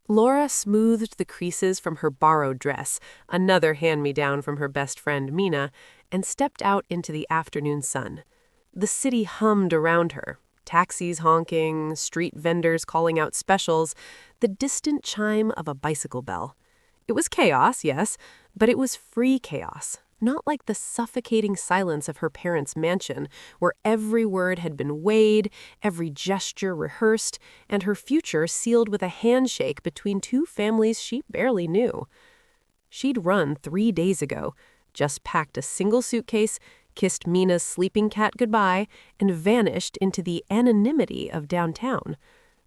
Laura smoothed the creases from her borrowed dress, another hand-me-down from her best friend Mina, and stepped out into the afternoon sun. The city hummed around her, taxis honking, street vendors calling out specials, the distant chime of a bicycle bell. It was chaos, yes, but it was free chaos, not like the suffocating silence of her parents' mansion, where every word had been weighed, every gesture rehearsed, and her future sealed with a handshake between two families she barely knew. She'd run 3 days ago, just packed a single suitcase, kissed Mina's sleeping cat goodbye, and vanished into the anonymity of downtown.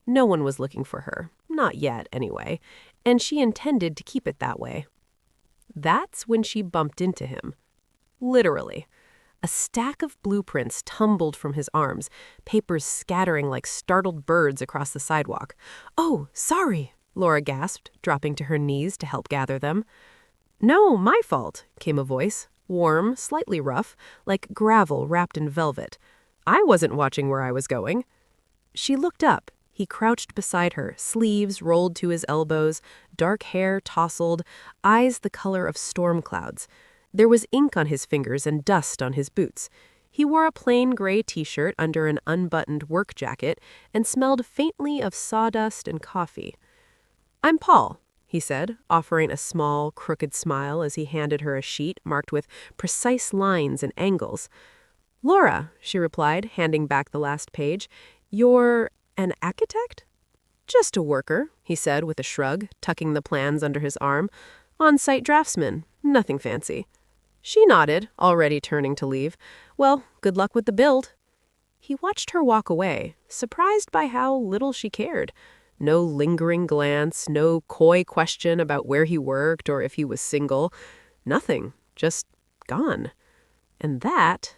No one was looking for her, not yet anyway, and she intended to keep it that way. That's when she bumped into him. Literally. A stack of blueprints tumbled from his arms, papers scattering like startled birds across the sidewalk. "Oh, sorry," Laura gasped, dropping to her knees to help gather them. "No, my fault," came a voice, warm, slightly rough, like gravel wrapped in velvet. "I wasn't watching where I was going." She looked up. He crouched beside her, sleeves rolled to his elbows, dark hair tousled, eyes the color of storm clouds. There was ink on his fingers and dust on his boots. He wore a plain gray t-shirt under an unbuttoned work jacket and smelled faintly of sawdust and coffee. "I'm Paul," he said, offering a small, crooked smile as he handed her a sheet marked with precise lines and angles. "Laura," she replied, handing back the last page. "You're an architect?" "Just a worker," he said with a shrug, tucking the plans under his arm. "On-site draftsman. Nothing fancy." She nodded, already turning to leave. "Well, good luck with the build." He watched her walk away, surprised by how little she cared. No lingering glance, no coy question about where he worked or if he was single. Nothing, just gone. And that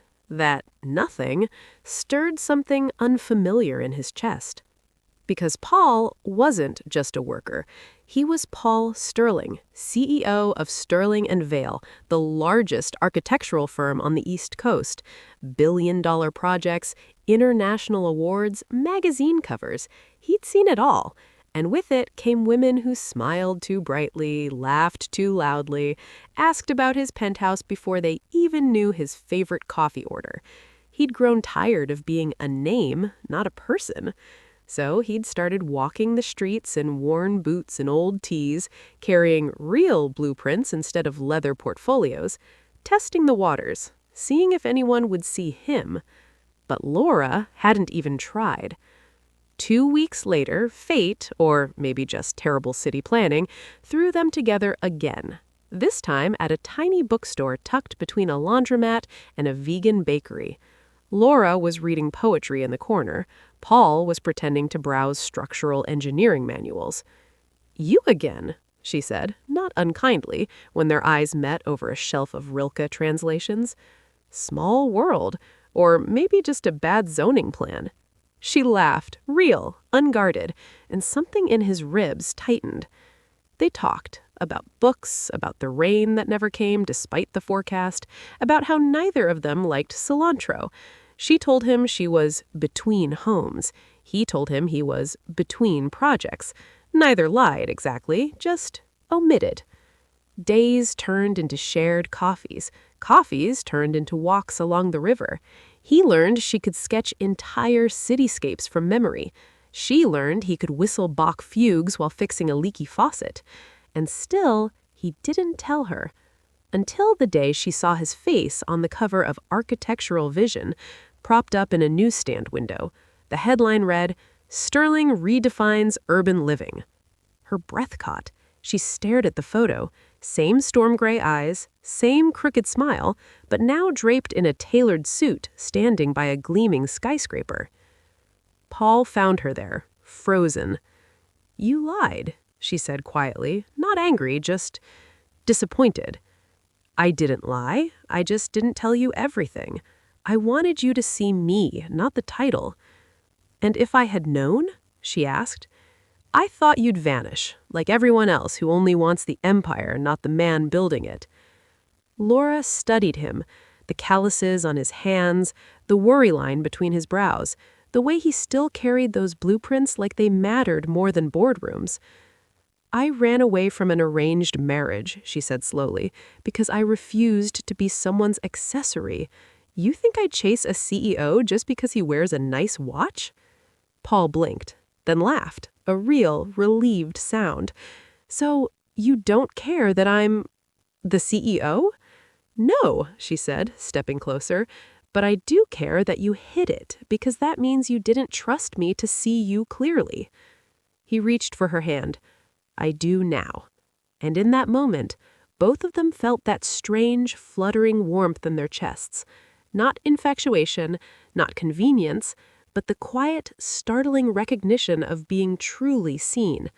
nothing, stirred something unfamiliar in his chest. Because Paul wasn't just a worker. He was Paul Sterling, CEO of Sterling & Vale, the largest architectural firm on the East Coast. Billion-dollar projects, international awards, magazine covers. He'd seen it all. And with it came women who smiled too brightly, laughed too loudly, asked about his penthouse before they even knew his favorite coffee order. He'd grown tired of being a name, not a person. So he'd started walking the streets in worn boots and old tees, carrying real blueprints instead of leather portfolios, testing the waters, seeing if anyone would see him. But Laura hadn't even tried. 2 weeks later, fate, or maybe just terrible city planning, threw them together again. This time at a tiny bookstore tucked between a laundromat and a vegan bakery. Laura was reading poetry in the corner. Paul was pretending to browse structural engineering manuals. "You again," she said, not unkindly, when their eyes met over a shelf of Rilke translations. Small world, or maybe just a bad zoning plan. She laughed, real, unguarded, and something in his ribs tightened. They talked about books, about the rain that never came despite the forecast, about how neither of them liked cilantro. She told him she was between homes. He told him he was between projects. Neither lied exactly, just omitted. Days turned into shared coffees. Coffees turned into walks along the river. He learned she could sketch entire cityscapes from memory. She learned he could whistle Bach fugues while fixing a leaky faucet. And still, he didn't tell her. Until the day she saw his face on the cover of Architectural Vision, propped up in a newsstand window. The headline read, "Sterling Redefines Urban Living." Her breath caught. She stared at the photo. Same storm gray eyes, same crooked smile, but now draped in a tailored suit, standing by a gleaming skyscraper. Paul found her there, frozen. "You lied," she said quietly, not angry, just disappointed. "I didn't lie. I just didn't tell you everything. I wanted you to see me, not the title." "And if I had known?" she asked. "I thought you'd vanish, like everyone else who only wants the empire, not the man building it." Laura studied him, the calluses on his hands, the worry line between his brows, the way he still carried those blueprints like they mattered more than boardrooms. I ran away from an arranged marriage, she said slowly, because I refused to be someone's accessory. You think I'd chase a CEO just because he wears a nice watch? Paul blinked, then laughed, a real, relieved sound. So, you don't care that I'm the CEO? No, she said, stepping closer, but I do care that you hid it, because that means you didn't trust me to see you clearly. He reached for her hand. I do now. And in that moment, both of them felt that strange, fluttering warmth in their chests. Not infatuation, not convenience, but the quiet, startling recognition of being truly seen.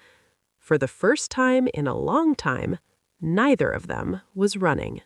For the first time in a long time, neither of them was running.